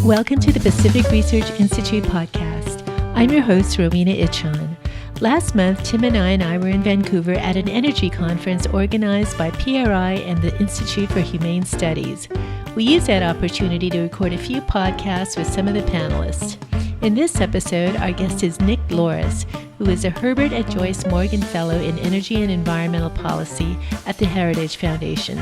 Welcome to the Pacific Research Institute podcast. I'm your host, Rowena Itchon. Last month, Tim and I were in Vancouver at an energy conference organized by PRI and the Institute for Humane Studies. We used that opportunity to record a few podcasts with some of the panelists. In this episode, our guest is Nick Loris, who is a Herbert at Joyce Morgan Fellow in Energy and Environmental Policy at the Heritage Foundation.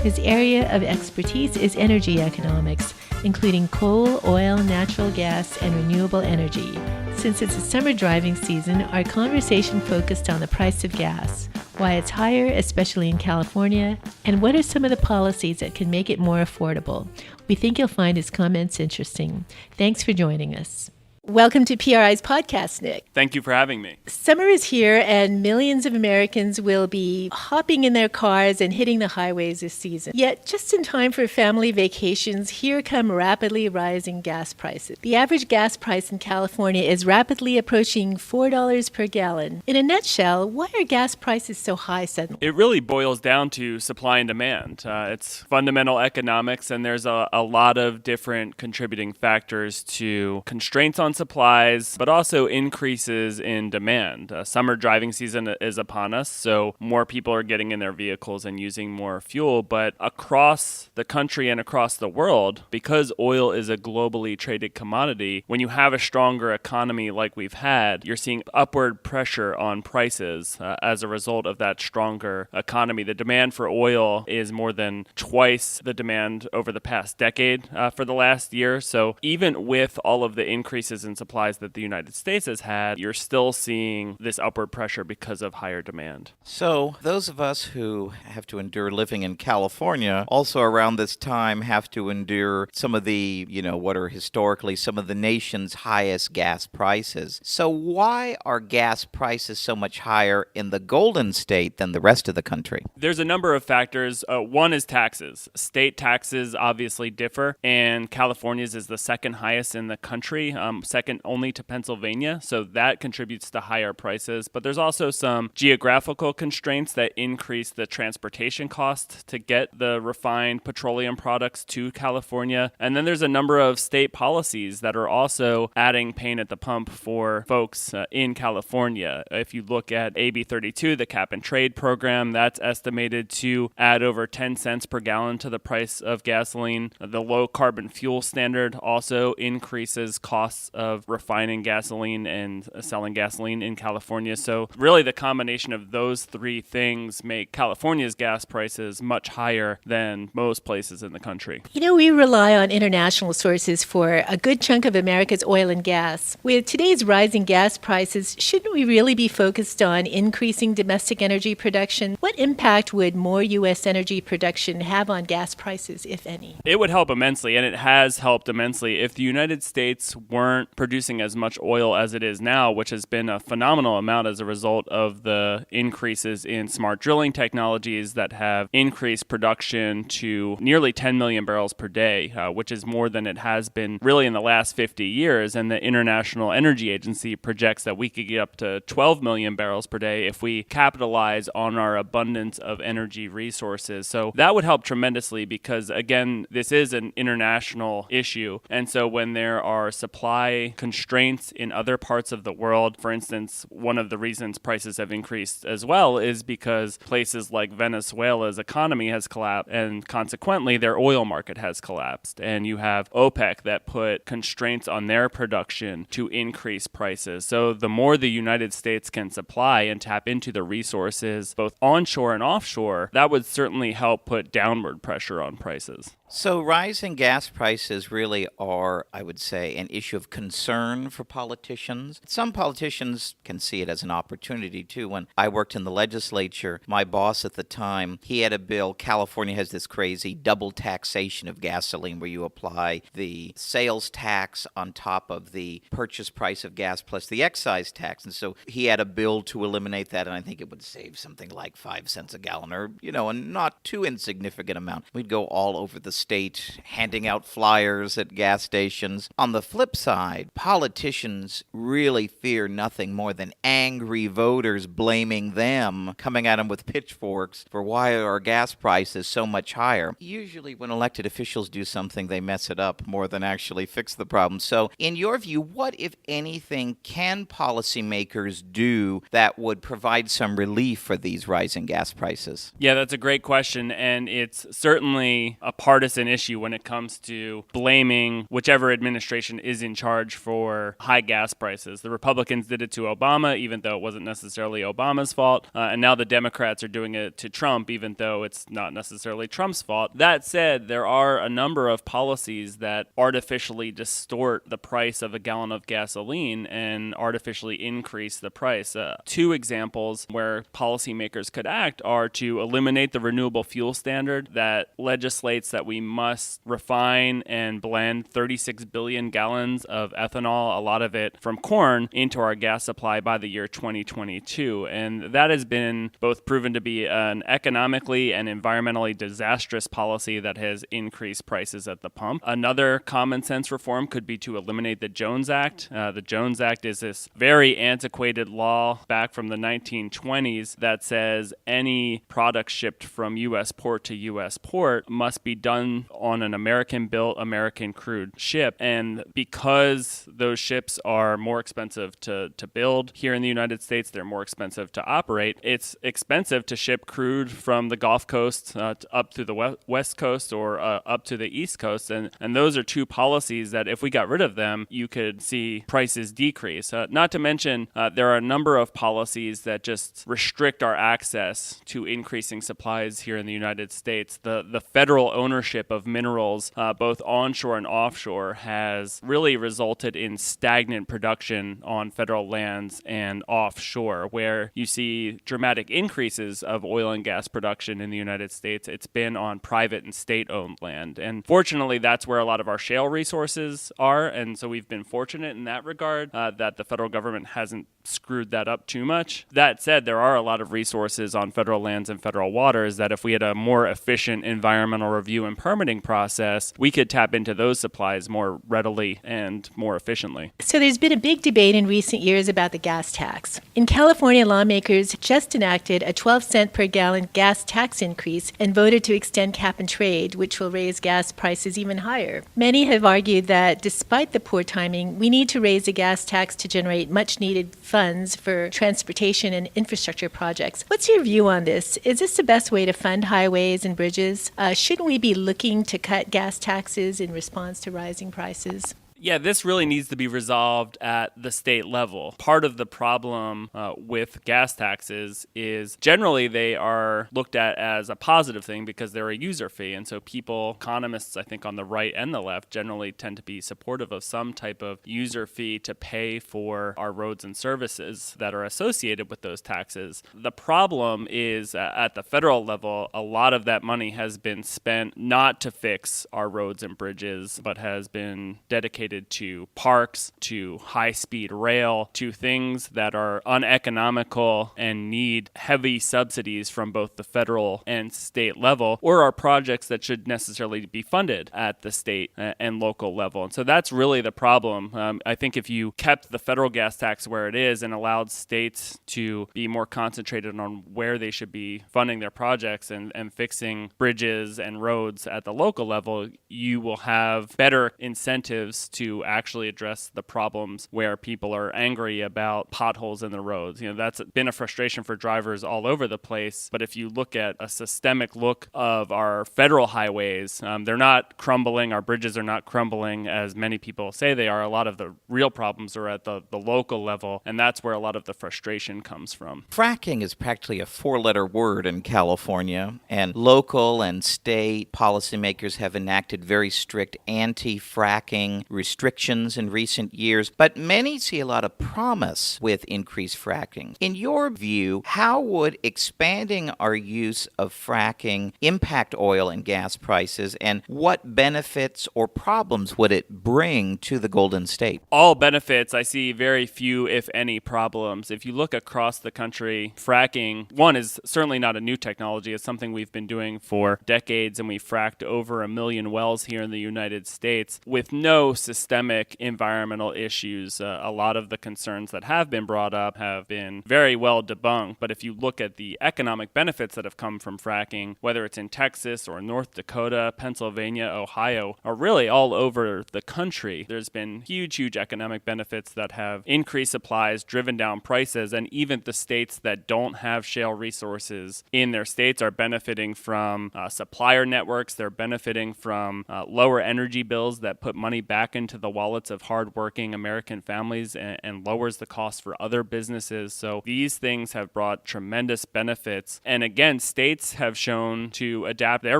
His area of expertise is energy economics, including coal, oil, natural gas, and renewable energy. Since it's a summer driving season, our conversation focused on the price of gas, why it's higher, especially in California, and what are some of the policies that can make it more affordable. We think you'll find his comments interesting. Thanks for joining us. Welcome to PRI's podcast, Nick. Thank you for having me. Summer is here, and millions of Americans will be hopping in their cars and hitting the highways this season. Yet, just in time for family vacations, here come rapidly rising gas prices. The average gas price in California is rapidly approaching $4 per gallon. In a nutshell, why are gas prices so high suddenly? It really boils down to supply and demand. It's fundamental economics, and there's a lot of different contributing factors to constraints on supplies, but also increases in demand. Summer driving season is upon us, so more people are getting in their vehicles and using more fuel. But across the country and across the world, because oil is a globally traded commodity, when you have a stronger economy like we've had, you're seeing upward pressure on prices as a result of that stronger economy. The demand for oil is more than twice the demand over the past decade for the last year. So even with all of the increases in supplies that the United States has had, you're still seeing this upward pressure because of higher demand. So those of us who have to endure living in California also around this time have to endure some of the, what are historically some of the nation's highest gas prices. So why are gas prices so much higher in the Golden State than the rest of the country? There's a number of factors. One is taxes. State taxes obviously differ, and California's is the second highest in the country, second only to Pennsylvania, so that contributes to higher prices. But there's also some geographical constraints that increase the transportation cost to get the refined petroleum products to California. And then there's a number of state policies that are also adding pain at the pump for folks in California. If you look at AB 32, the cap and trade program, that's estimated to add over 10 cents per gallon to the price of gasoline. The low carbon fuel standard also increases costs of refining gasoline and selling gasoline in California. So really the combination of those three things make California's gas prices much higher than most places in the country. We rely on international sources for a good chunk of America's oil and gas. With today's rising gas prices, shouldn't we really be focused on increasing domestic energy production? What impact would more U.S. energy production have on gas prices, if any? It would help immensely, and it has helped immensely. If the United States weren't producing as much oil as it is now, which has been a phenomenal amount as a result of the increases in smart drilling technologies that have increased production to nearly 10 million barrels per day, which is more than it has been really in the last 50 years. And the International Energy Agency projects that we could get up to 12 million barrels per day if we capitalize on our abundance of energy resources. So that would help tremendously because, again, this is an international issue. And so when there are supply constraints in other parts of the world, for instance, one of the reasons prices have increased as well is because places like Venezuela's economy has collapsed and consequently their oil market has collapsed. And you have OPEC that put constraints on their production to increase prices. So the more the United States can supply and tap into the resources, both onshore and offshore, that would certainly help put downward pressure on prices. So rising gas prices really are, I would say, an issue of concern for politicians. Some politicians can see it as an opportunity, too. When I worked in the legislature, my boss at the time, he had a bill. California has this crazy double taxation of gasoline where you apply the sales tax on top of the purchase price of gas plus the excise tax. And so he had a bill to eliminate that, and I think it would save something like 5 cents a gallon or, a not too insignificant amount. We'd go all over the state handing out flyers at gas stations. On the flip side, side. Politicians really fear nothing more than angry voters blaming them, coming at them with pitchforks for why our gas price is so much higher. Usually when elected officials do something, they mess it up more than actually fix the problem. So in your view, what, if anything, can policymakers do that would provide some relief for these rising gas prices? Yeah, that's a great question, and it's certainly a partisan issue when it comes to blaming whichever administration is in charge for high gas prices. The Republicans did it to Obama, even though it wasn't necessarily Obama's fault, and now the Democrats are doing it to Trump, even though it's not necessarily Trump's fault. That said, there are a number of policies that artificially distort the price of a gallon of gasoline and artificially increase the price. Two examples where policymakers could act are to eliminate the renewable fuel standard that legislates that we must refine and blend 36 billion gallons of ethanol, a lot of it from corn, into our gas supply by the year 2022. And that has been both proven to be an economically and environmentally disastrous policy that has increased prices at the pump. Another common sense reform could be to eliminate the Jones Act. The Jones Act is this very antiquated law back from the 1920s that says any product shipped from U.S. port to U.S. port must be done on an American-built, American-crewed ship. And because those ships are more expensive to build here in the United States, they're more expensive to operate. It's expensive to ship crude from the Gulf Coast up to the West Coast or up to the East Coast. And those are two policies that if we got rid of them, you could see prices decrease. Not to mention, there are a number of policies that just restrict our access to increasing supplies here in the United States. The federal ownership of minerals, both onshore and offshore, has really resulted in stagnant production on federal lands and offshore, where you see dramatic increases of oil and gas production in the United States. It's been on private and state-owned land. And fortunately, that's where a lot of our shale resources are. And so we've been fortunate in that regard that the federal government hasn't screwed that up too much. That said, there are a lot of resources on federal lands and federal waters that if we had a more efficient environmental review and permitting process, we could tap into those supplies more readily and more efficiently. So there's been a big debate in recent years about the gas tax. In California, lawmakers just enacted a 12-cent per gallon gas tax increase and voted to extend cap and trade, which will raise gas prices even higher. Many have argued that despite the poor timing, we need to raise the gas tax to generate much-needed funds for transportation and infrastructure projects. What's your view on this? Is this the best way to fund highways and bridges? Shouldn't we be looking to cut gas taxes in response to rising prices? Yeah, this really needs to be resolved at the state level. Part of the problem with gas taxes is generally they are looked at as a positive thing because they're a user fee. And so people, economists, I think on the right and the left, generally tend to be supportive of some type of user fee to pay for our roads and services that are associated with those taxes. The problem is at the federal level, a lot of that money has been spent not to fix our roads and bridges, but has been dedicated to parks, to high-speed rail, to things that are uneconomical and need heavy subsidies from both the federal and state level, or are projects that should necessarily be funded at the state and local level. And so that's really the problem. I think if you kept the federal gas tax where it is and allowed states to be more concentrated on where they should be funding their projects and fixing bridges and roads at the local level, you will have better incentives to actually address the problems where people are angry about potholes in the roads. That's been a frustration for drivers all over the place. But if you look at a systemic look of our federal highways, they're not crumbling. Our bridges are not crumbling as many people say they are. A lot of the real problems are at the local level, and that's where a lot of the frustration comes from. Fracking is practically a four-letter word in California, and local and state policymakers have enacted very strict anti-fracking restrictions in recent years, but many see a lot of promise with increased fracking. In your view, how would expanding our use of fracking impact oil and gas prices, and what benefits or problems would it bring to the Golden State? All benefits. I see very few, if any, problems. If you look across the country, fracking, one, is certainly not a new technology. It's something we've been doing for decades, and we fracked over 1 million wells here in the United States with no systemic systemic environmental issues. A lot of the concerns that have been brought up have been very well debunked. But if you look at the economic benefits that have come from fracking, whether it's in Texas or North Dakota, Pennsylvania, Ohio, or really all over the country, there's been huge economic benefits that have increased supplies, driven down prices, and even the states that don't have shale resources in their states are benefiting from supplier networks. They're benefiting from lower energy bills that put money back into the wallets of hardworking American families and lowers the cost for other businesses. So these things have brought tremendous benefits. And again, states have shown to adapt their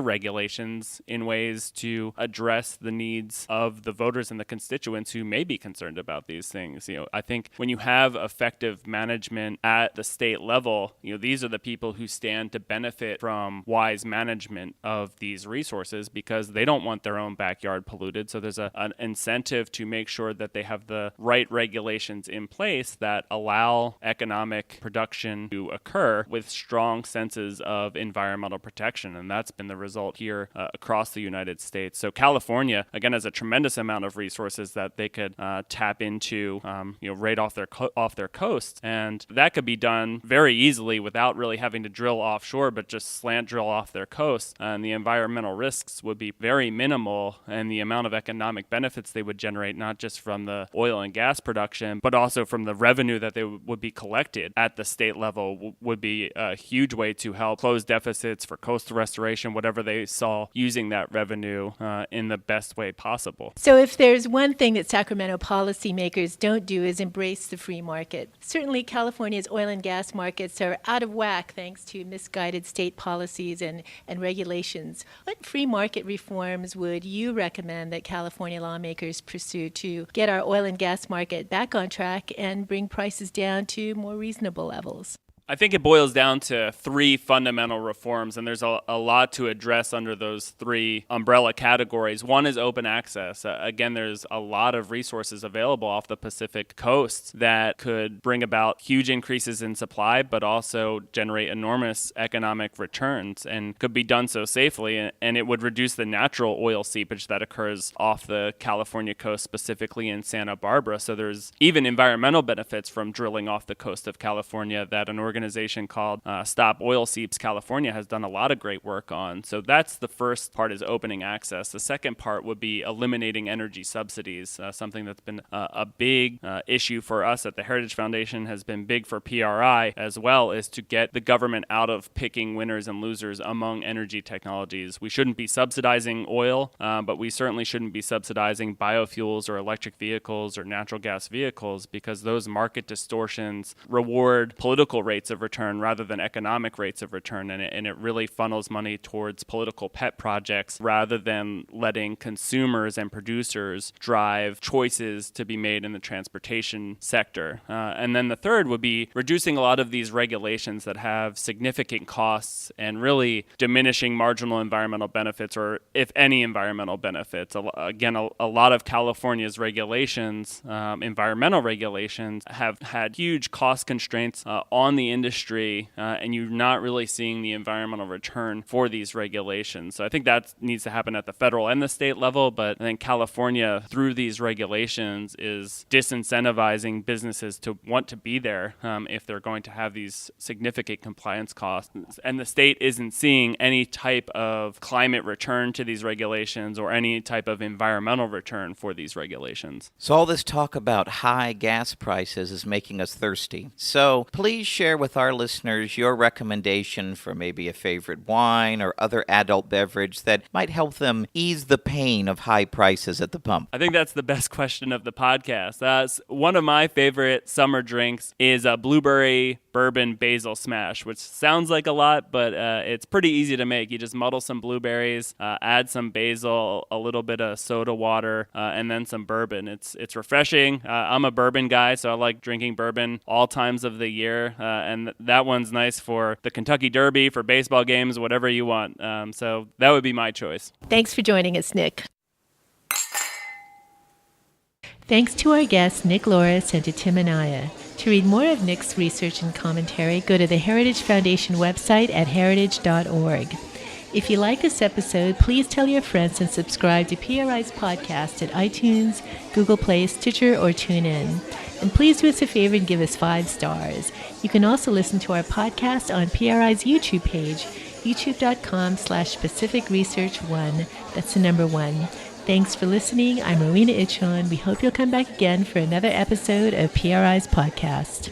regulations in ways to address the needs of the voters and the constituents who may be concerned about these things. I think when you have effective management at the state level, these are the people who stand to benefit from wise management of these resources because they don't want their own backyard polluted. So there's an incentive to make sure that they have the right regulations in place that allow economic production to occur with strong senses of environmental protection. And that's been the result here across the United States. So California, again, has a tremendous amount of resources that they could tap into, right off their coast. And that could be done very easily without really having to drill offshore, but just slant drill off their coast. And the environmental risks would be very minimal, and the amount of economic benefits they would generate, not just from the oil and gas production, but also from the revenue that they would be collected at the state level, would be a huge way to help close deficits for coastal restoration, whatever they saw using that revenue in the best way possible. So if there's one thing that Sacramento policymakers don't do is embrace the free market. Certainly California's oil and gas markets are out of whack thanks to misguided state policies and regulations. What free market reforms would you recommend that California lawmakers pursue to get our oil and gas market back on track and bring prices down to more reasonable levels? I think it boils down to three fundamental reforms, and there's a lot to address under those three umbrella categories. One is open access. Again, there's a lot of resources available off the Pacific coast that could bring about huge increases in supply, but also generate enormous economic returns, and could be done so safely, and it would reduce the natural oil seepage that occurs off the California coast, specifically in Santa Barbara. So there's even environmental benefits from drilling off the coast of California that an organization called Stop Oil Seeps California has done a lot of great work on. So that's the first part, is opening access. The second part would be eliminating energy subsidies, something that's been a big issue for us at the Heritage Foundation, has been big for PRI as well, is to get the government out of picking winners and losers among energy technologies. We shouldn't be subsidizing oil, but we certainly shouldn't be subsidizing biofuels or electric vehicles or natural gas vehicles, because those market distortions reward political rates of return rather than economic rates of return, and it really funnels money towards political pet projects rather than letting consumers and producers drive choices to be made in the transportation sector. And then the third would be reducing a lot of these regulations that have significant costs and really diminishing marginal environmental benefits, or if any environmental benefits. Again, a lot of California's regulations, environmental regulations, have had huge cost constraints on the industry, and you're not really seeing the environmental return for these regulations. So I think that needs to happen at the federal and the state level, but I think California, through these regulations, is disincentivizing businesses to want to be there if they're going to have these significant compliance costs. And the state isn't seeing any type of climate return to these regulations or any type of environmental return for these regulations. So all this talk about high gas prices is making us thirsty. So please share with our listeners your recommendation for maybe a favorite wine or other adult beverage that might help them ease the pain of high prices at the pump. I think that's the best question of the podcast. One of my favorite summer drinks is a blueberry bourbon basil smash, which sounds like a lot, but it's pretty easy to make. You just muddle some blueberries, add some basil, a little bit of soda water, and then some bourbon. It's refreshing. I'm a bourbon guy, so I like drinking bourbon all times of the year, and that one's nice for the Kentucky Derby, for baseball games, whatever you want. So that would be my choice. Thanks for joining us, Nick. Thanks to our guests, Nick Loris, and to Tim Anaya. To read more of Nick's research and commentary, go to the Heritage Foundation website at heritage.org. If you like this episode, please tell your friends and subscribe to PRI's podcast at iTunes, Google Play, Stitcher, or TuneIn. And please do us a favor and give us 5 stars. You can also listen to our podcast on PRI's YouTube page, youtube.com/Pacific Research 1. That's the number 1. Thanks for listening. I'm Rowena Itchon. We hope you'll come back again for another episode of PRI's podcast.